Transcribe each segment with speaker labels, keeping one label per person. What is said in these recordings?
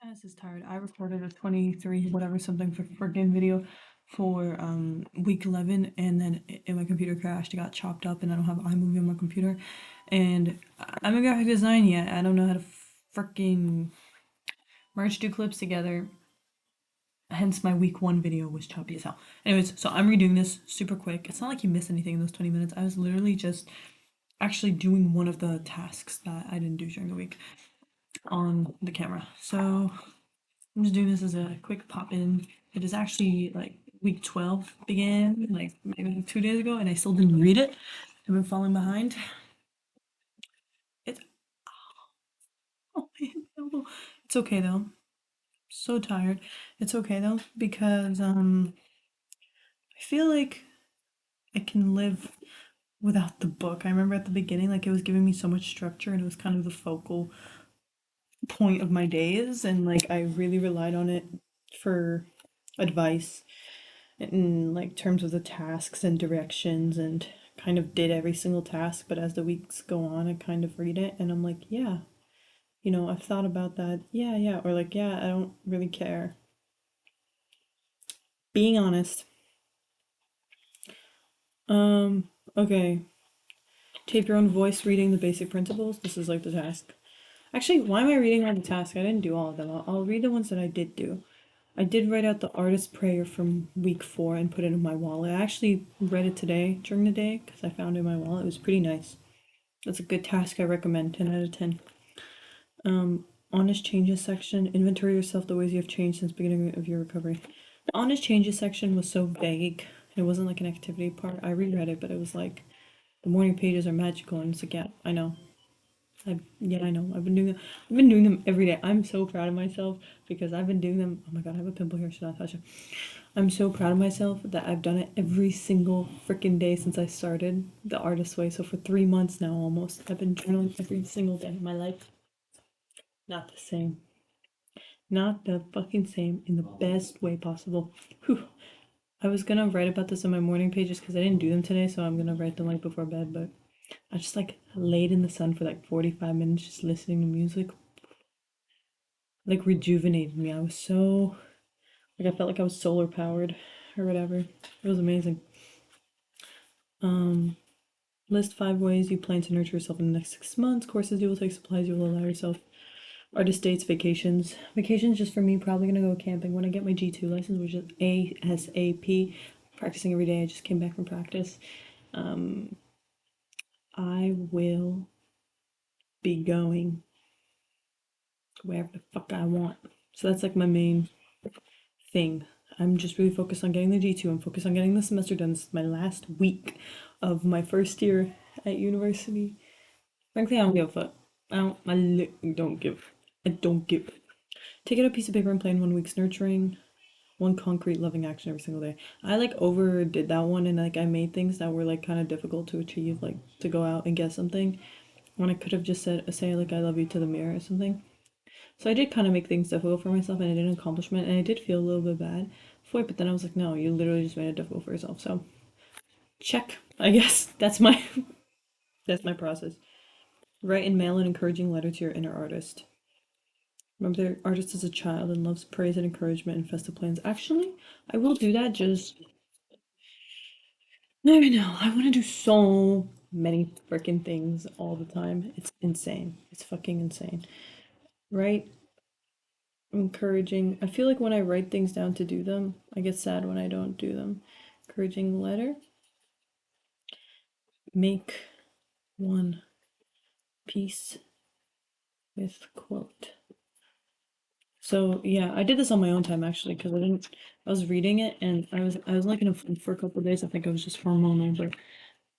Speaker 1: This is tired. I recorded a 23 whatever something for freaking video for week 11, and then my computer crashed. It got chopped up and I don't have iMovie on my computer, and I'm a graphic design yet. I don't know how to freaking merge two clips together. Hence my week 1 video was choppy as hell. Anyways, so I'm redoing this super quick. It's not like you missed anything in those 20 minutes. I was literally just actually doing one of the tasks that I didn't do during the week on the camera. So I'm just doing this as a quick pop in. It is actually like week 12 began like maybe 2 days ago, and I still didn't read it. I've been falling behind. It's oh man, it's okay though. So tired. It's okay though because I feel like I can live without the book. I remember at the beginning like it was giving me so much structure and it was kind of the focal point of my days, and like I really relied on it for advice in like terms of the tasks and directions, and kind of did every single task. But as the weeks go on, I kind of read it and I'm like, yeah, I've thought about that. Yeah, or like, yeah, I don't really care. Being honest. Okay. Tape your own voice reading the basic principles. This is like the task. Actually, why am I reading all the tasks? I didn't do all of them. I'll read the ones that I did do. I did write out the artist's prayer from week 4 and put it in my wallet. I actually read it today during the day because I found it in my wallet. It was pretty nice. That's a good task. I recommend 10 out of 10. Honest changes section. Inventory yourself the ways you have changed since beginning of your recovery. The honest changes section was so vague. It wasn't like an activity part. I reread it, but it was like the morning pages are magical, and it's like, yeah, I know. I know. I've been doing them. I've been doing them every day. I'm so proud of myself because I've been doing them. Oh my god, I have a pimple here. Should not touch it. I'm so proud of myself that I've done it every single freaking day since I started the artist way. So for 3 months now, almost, I've been journaling every single day of my life. Not the same. Not the fucking same in the best way possible. Whew. I was gonna write about this in my morning pages because I didn't do them today, so I'm gonna write them like before bed. But I just like laid in the sun for like 45 minutes just listening to music, like rejuvenated me. I was so like I felt like I was solar powered or whatever. It was amazing. List 5 ways you plan to nurture yourself in the next 6 months. Courses you will take, supplies you will allow yourself. Artist dates, vacations. Vacations just for me, probably gonna go camping when I get my G2 license, which is ASAP. Practicing every day. I just came back from practice. I will be going wherever the fuck I want. So that's like my main thing. I'm just really focused on getting the G2. I'm focused on getting the semester done. This is my last week of my first year at university. Frankly, I don't give a fuck. Don't give. I don't give. Take out a piece of paper and plan 1 week's nurturing, one concrete loving action every single day. I like overdid that one, and like I made things that were like kind of difficult to achieve, like to go out and get something when I could have just said say like I love you to the mirror or something. So I did kind of make things difficult for myself, and I did an accomplishment, and I did feel a little bit bad for it. But then I was like, no, you literally just made it difficult for yourself. So check. I guess that's my that's my process. Write and mail an encouraging letter to your inner artist. Remember, the artist is a child and loves praise and encouragement and festive plans. Actually, I will do that. Just no, no. I want to do so many freaking things all the time. It's insane. It's fucking insane. Right? Encouraging. I feel like when I write things down to do them, I get sad when I don't do them. Encouraging letter. Make one piece with quote. So yeah, I did this on my own time actually because I didn't. I was reading it and I was like in a for a couple of days. I think I was just hormonal, but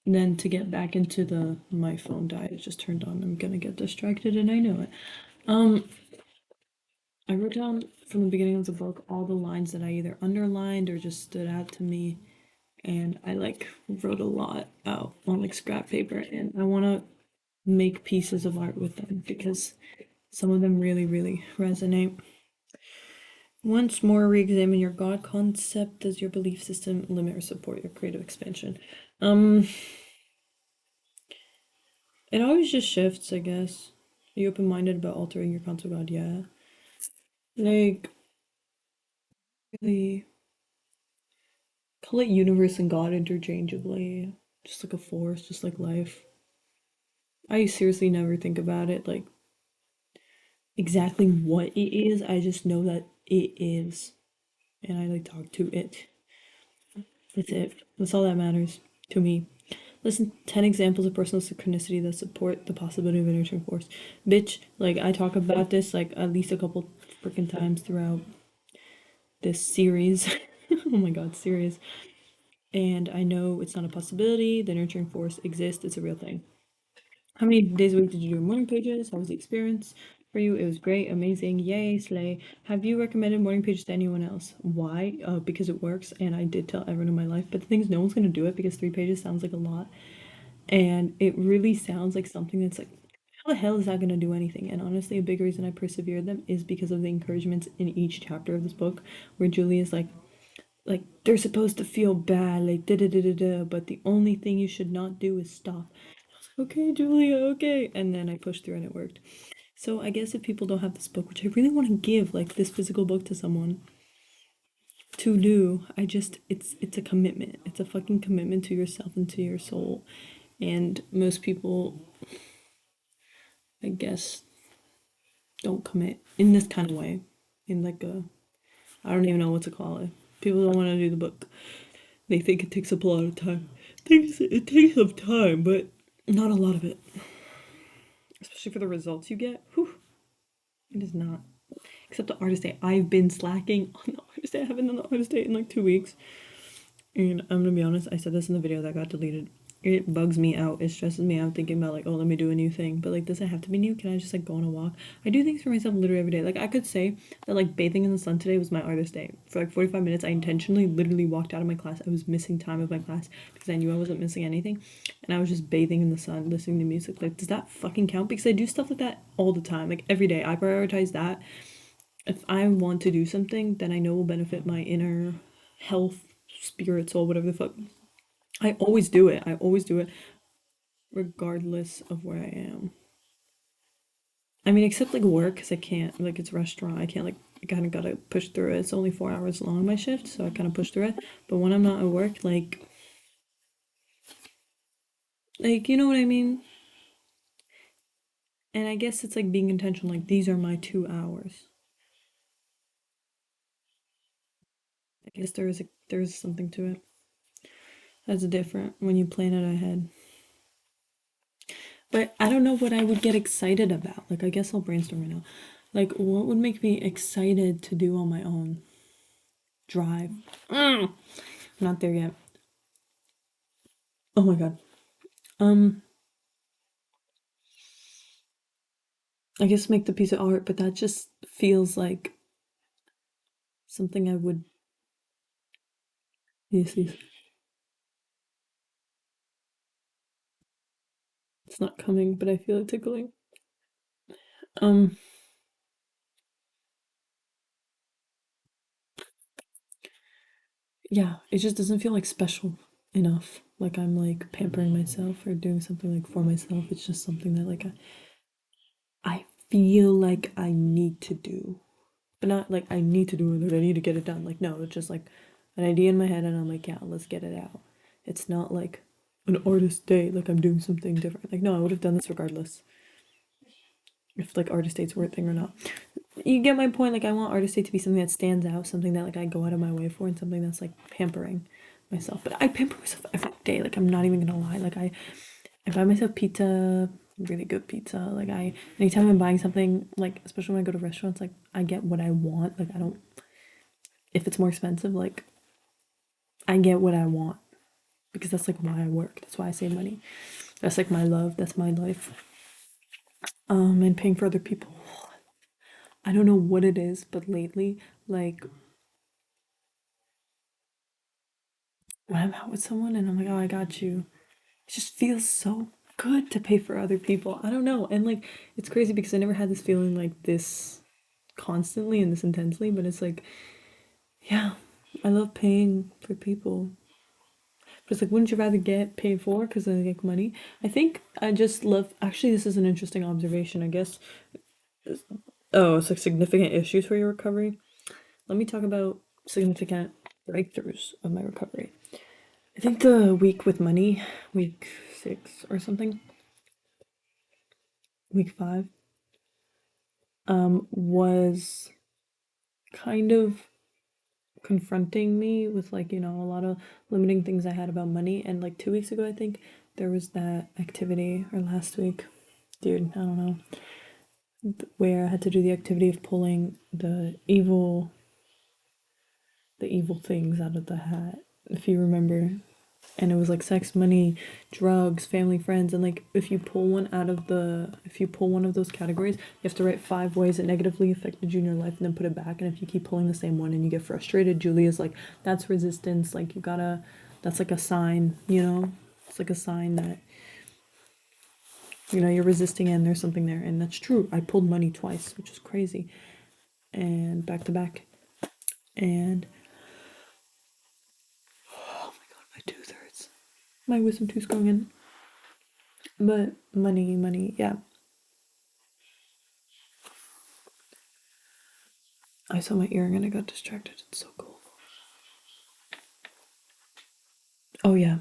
Speaker 1: then to get back into the my phone died. It just turned on. I'm gonna get distracted, and I know it. Um, I wrote down from the beginning of the book all the lines that I either underlined or just stood out to me, and I like wrote a lot out on like scrap paper, and I want to make pieces of art with them because some of them really, really resonate. Once more, re-examine your God concept. Does your belief system limit or support your creative expansion? It always just shifts, I guess. Are you open-minded about altering your concept of God? Yeah. Like, really call it universe and God interchangeably. Just like a force, just like life. I seriously never think about it like exactly what it is. I just know that it is. And I like talk to it. That's it. That's all that matters to me. Listen, 10 examples of personal synchronicity that support the possibility of a nurturing force. Bitch, like, I talk about this, like, at least a couple freaking times throughout this series. Oh my god, series. And I know it's not a possibility. The nurturing force exists. It's a real thing. How many days a week did you do morning pages? How was the experience for you? It was great, amazing, yay, slay. Have you recommended morning pages to anyone else? Why? Because it works, and I did tell everyone in my life. But the thing is, no one's gonna do it because 3 pages sounds like a lot, and it really sounds like something that's like, how the hell is that gonna do anything? And honestly, a big reason I persevered them is because of the encouragements in each chapter of this book, where Julie is like they're supposed to feel bad, like da da da da da, but the only thing you should not do is stop. Okay, Julia, okay. And then I pushed through and it worked. So I guess if people don't have this book, which I really want to give like this physical book to someone to do, I just it's a commitment. It's a fucking commitment to yourself and to your soul. And most people, I guess, don't commit in this kind of way. In like a I don't even know what to call it. People don't want to do the book. They think it takes up a lot of time. It takes up time, but not a lot of it. Especially for the results you get. Whew, it is not. Except the artist day. I've been slacking on the artist day. I haven't done the artist day in like 2 weeks. And I'm gonna be honest, I said this in the video that got deleted. It bugs me out. It stresses me out thinking about like, oh, let me do a new thing. But like, does it have to be new? Can I just like go on a walk? I do things for myself literally every day. Like I could say that like bathing in the sun today was my artist day. For like 45 minutes, I intentionally literally walked out of my class. I was missing time of my class because I knew I wasn't missing anything. And I was just bathing in the sun, listening to music. Like, does that fucking count? Because I do stuff like that all the time. Like every day. I prioritize that. If I want to do something, then I know will benefit my inner health, spirit, soul, whatever the fuck. I always do it. I always do it, regardless of where I am. I mean, except like work, because I can't, like, it's a restaurant. I can't, like, I kind of gotta push through it. It's only 4 hours long, my shift, so I kind of push through it. But when I'm not at work, you know what I mean? And I guess it's like being intentional, like, these are my 2 hours. I guess there is something to it. That's different when you plan it ahead. But I don't know what I would get excited about. Like, I guess I'll brainstorm right now. Like, what would make me excited to do on my own? Drive. Not there yet. Oh my god. Um, I guess make the piece of art, but that just feels like something I would. Yes, yes. It's not coming, but I feel it tickling. Um, yeah, it just doesn't feel like special enough. Like I'm like pampering myself or doing something like for myself. It's just something that like I feel like I need to do. But not like I need to do it, or I need to get it done. Like, no, it's just like an idea in my head, and I'm like, yeah, let's get it out. It's not like an artist day, like I'm doing something different. Like, no, I would have done this regardless if like artist dates were a thing or not. You get my point. Like, I want artist day to be something that stands out, something that like I go out of my way for, and something that's like pampering myself. But I pamper myself every day. Like, I'm not even gonna lie. Like, I buy myself pizza, really good pizza. Like anytime I'm buying something, like especially when I go to restaurants, like I get what I want. Like I don't, if it's more expensive, like I get what I want because that's like why I work. That's why I save money. That's like my love. That's my life. And paying for other people. I don't know what it is, but lately, like when I'm out with someone and I'm like, oh, I got you. It just feels so good to pay for other people. I don't know. And like, it's crazy because I never had this feeling like this constantly and this intensely, but it's like, yeah, I love paying for people. But it's like, wouldn't you rather get paid for because I make money? I think I just love. Actually, this is an interesting observation. I guess Oh, it's like significant issues for your recovery. Let me talk about significant breakthroughs of my recovery. I think the week with money, week 6 or something, week 5, was kind of confronting me with, like, a lot of limiting things I had about money. And like 2 weeks ago, I think there was that activity, or last week, dude, I don't know, where I had to do the activity of pulling the evil things out of the hat, if you remember. And it was like sex, money, drugs, family, friends. And like if you pull one of those categories, you have to write 5 ways it negatively affected you in your life and then put it back. And if you keep pulling the same one and you get frustrated, Julia's like, that's resistance. Like, you gotta, that's like a sign, It's like a sign that, you're resisting and there's something there. And that's true. I pulled money twice, which is crazy. And back to back. And oh my god, my tooth hurts. My wisdom tooth's going in. But money, yeah. I saw my earring and I got distracted. It's so cool. Oh yeah,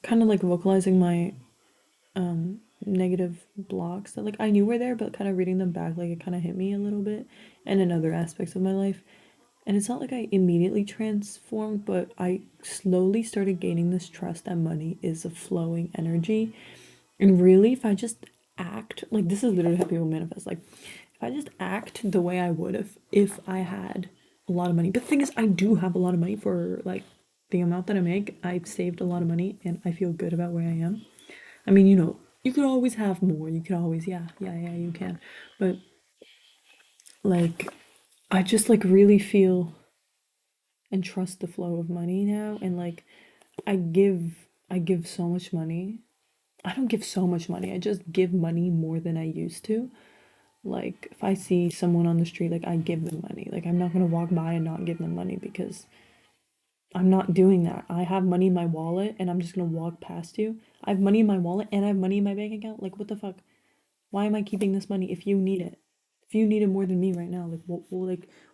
Speaker 1: kind of like vocalizing my negative blocks that like I knew were there, but kind of reading them back, like it kind of hit me a little bit, and in other aspects of my life. And it's not like I immediately transformed, but I slowly started gaining this trust that money is a flowing energy. And really, if I just act like this is literally how people manifest. Like, if I just act the way I would if I had a lot of money. But the thing is, I do have a lot of money for like the amount that I make. I've saved a lot of money, and I feel good about where I am. I mean, you could always have more. You could always, yeah, you can. But like, I just like really feel and trust the flow of money now. And like, I give so much money. I don't give so much money. I just give money more than I used to. Like, if I see someone on the street, like, I give them money. Like, I'm not gonna walk by and not give them money because I'm not doing that. I have money in my wallet and I'm just gonna walk past you. I have money in my wallet and I have money in my bank account. Like, what the fuck? Why am I keeping this money if you need it? If you need it more than me right now, like,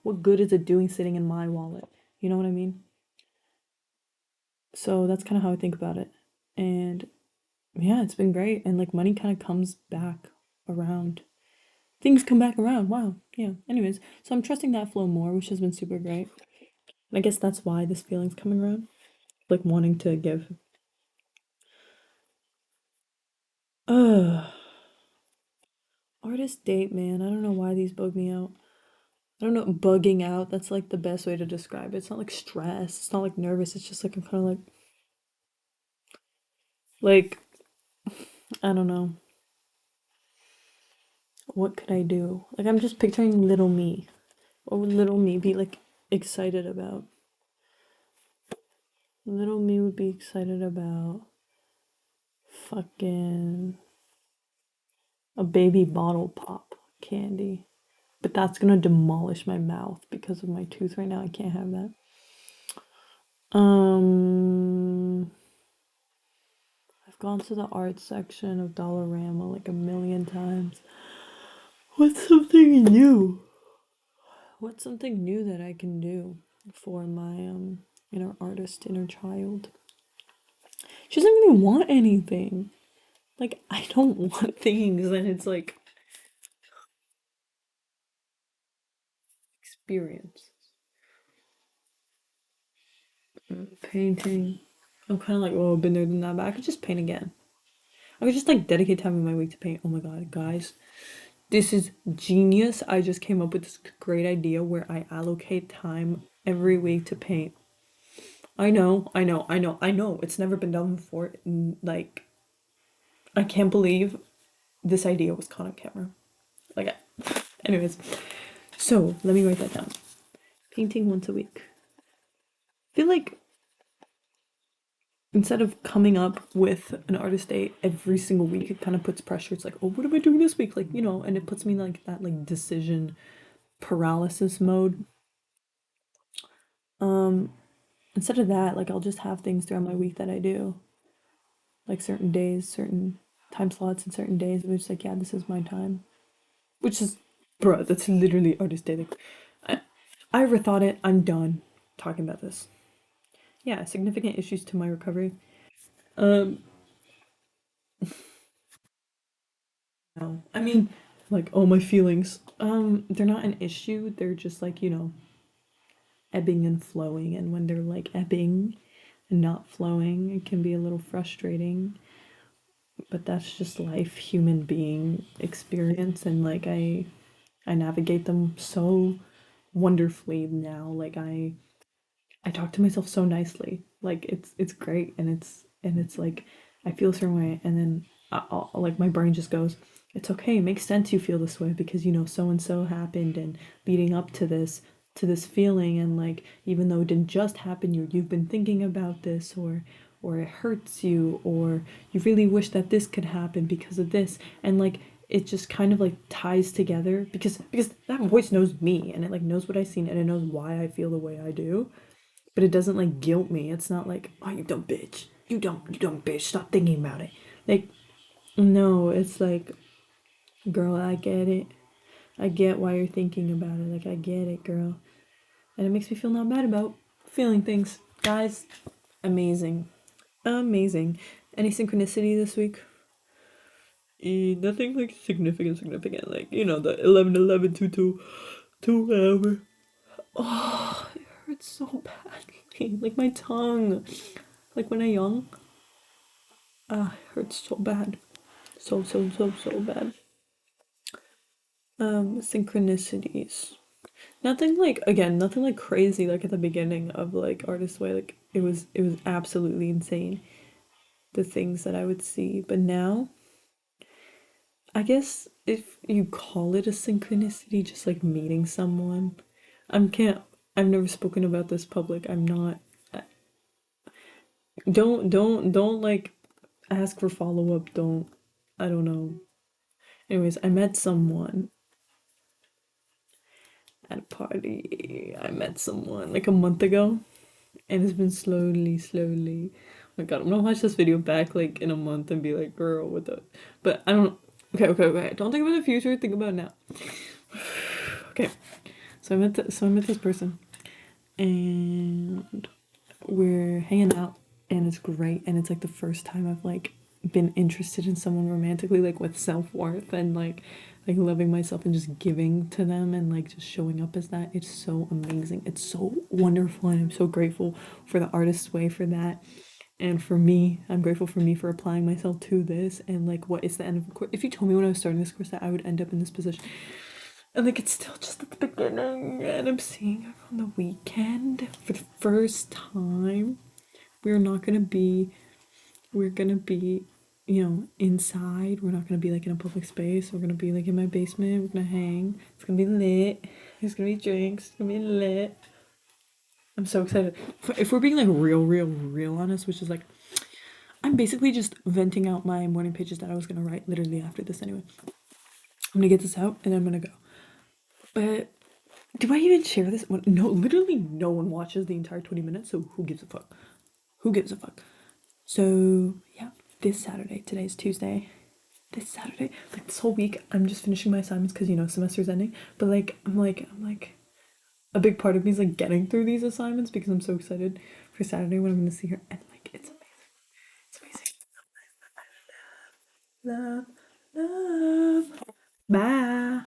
Speaker 1: what good is it doing sitting in my wallet? You know what I mean? So that's kind of how I think about it. And yeah, it's been great. And like, money kind of comes back around. Things come back around. Wow. Yeah. Anyways, so I'm trusting that flow more, which has been super great. And I guess that's why this feeling's coming around. Like, wanting to give. Ugh. Artist date, man. I don't know why these bug me out. I don't know. Bugging out. That's like the best way to describe it. It's not like stress. It's not like nervous. It's just like I'm kind of like, I don't know. What could I do? Like, I'm just picturing little me. What would little me be like excited about? Little me would be excited about fucking a baby bottle pop candy. But that's gonna demolish my mouth because of my tooth right now. I can't have that. Um, I've gone to the art section of Dollarama like a million times. What's something new? What's something new that I can do for my inner artist, inner child? She doesn't really want anything. Like, I don't want things, and it's like experience. Painting. I'm kind of like, oh, I've been there, done that, but I could just paint again. I could just like dedicate time in my week to paint. Oh my god, guys, this is genius. I just came up with this great idea where I allocate time every week to paint. I know. It's never been done before. Like, I can't believe this idea was caught on camera. Like, anyways, so let me write that down. Painting once a week. I feel like instead of coming up with an artist day every single week, it kind of puts pressure. It's like, oh, what am I doing this week? Like, and it puts me in like that like decision paralysis mode. Um, Instead of that, like, I'll just have things throughout my week that I do, like certain days, certain time slots, and certain days. Which like, yeah, this is my time, which is Bruh, that's literally artist dating. I, I overthought it. I'm done talking about this. Yeah, significant issues to my recovery. Um, no. I mean, like, oh, my feelings. They're not an issue. They're just like, ebbing and flowing. And when they're like ebbing and not flowing, it can be a little frustrating. But that's just life, human being experience. And like, I navigate them so wonderfully now. Like, I talk to myself so nicely. Like it's great, and it's like I feel a certain way, and then like my brain just goes, "It's okay. It makes sense you feel this way because so and so happened, and leading up to this feeling, and like even though it didn't just happen, you've been thinking about this, or it hurts you, or you really wish that this could happen because of this, and like." It just kind of like ties together because that voice knows me, and it like knows what I've seen, and it knows why I feel the way I do, but it doesn't like guilt me. It's not like, oh, you dumb bitch. You dumb bitch. Stop thinking about it. Like, no, it's like, girl, I get it. I get why you're thinking about it. Like, I get it, girl. And it makes me feel not bad about feeling things. Guys, amazing. Amazing. Any synchronicity this week? Nothing like significant. Like, the 11 2 whatever. Oh, it hurts so badly. Like my tongue. Like when I young. Ah, it hurts so bad. So bad. Synchronicities. Nothing like again, nothing like crazy like at the beginning of like Artist Way. Like it was absolutely insane the things that I would see. But now, I guess if you call it a synchronicity, just like meeting someone. Can't I've never spoken about this public. I'm not don't like ask for follow up. Don't I don't know. Anyways, I met someone at a party. I met someone like a month ago, and it's been slowly. Oh my god, I'm gonna watch this video back like in a month and be like, girl, what the. But I don't. Okay. Don't think about the future. Think about now. Okay, so I met this person, and we're hanging out, and it's great, and it's like the first time I've like been interested in someone romantically, like with self-worth and like loving myself and just giving to them and like just showing up as that. It's so amazing, it's so wonderful, and I'm so grateful for the Artist's Way for that. And for me, I'm grateful for me for applying myself to this, and like what is the end of the course. If you told me when I was starting this course that I would end up in this position, and like it's still just at the beginning, and I'm seeing her on the weekend for the first time. We're not gonna be we're gonna be, inside. We're not gonna be like in a public space. We're gonna be like in my basement. We're gonna hang. It's gonna be lit. There's gonna be drinks. It's gonna be lit. I'm so excited. If we're being like real honest, which is like I'm basically just venting out my morning pages that I was gonna write literally after this anyway. I'm gonna get this out and I'm gonna go. But do I even share this? No, literally no one watches the entire 20 minutes, so who gives a fuck? Who gives a fuck? So, yeah, this Saturday, today's Tuesday, this Saturday, like this whole week, I'm just finishing my assignments because, semester's ending. But, I'm like, a big part of me is like getting through these assignments because I'm so excited for Saturday when I'm going to see her. And, like, it's amazing. It's amazing. Love, love. Bye.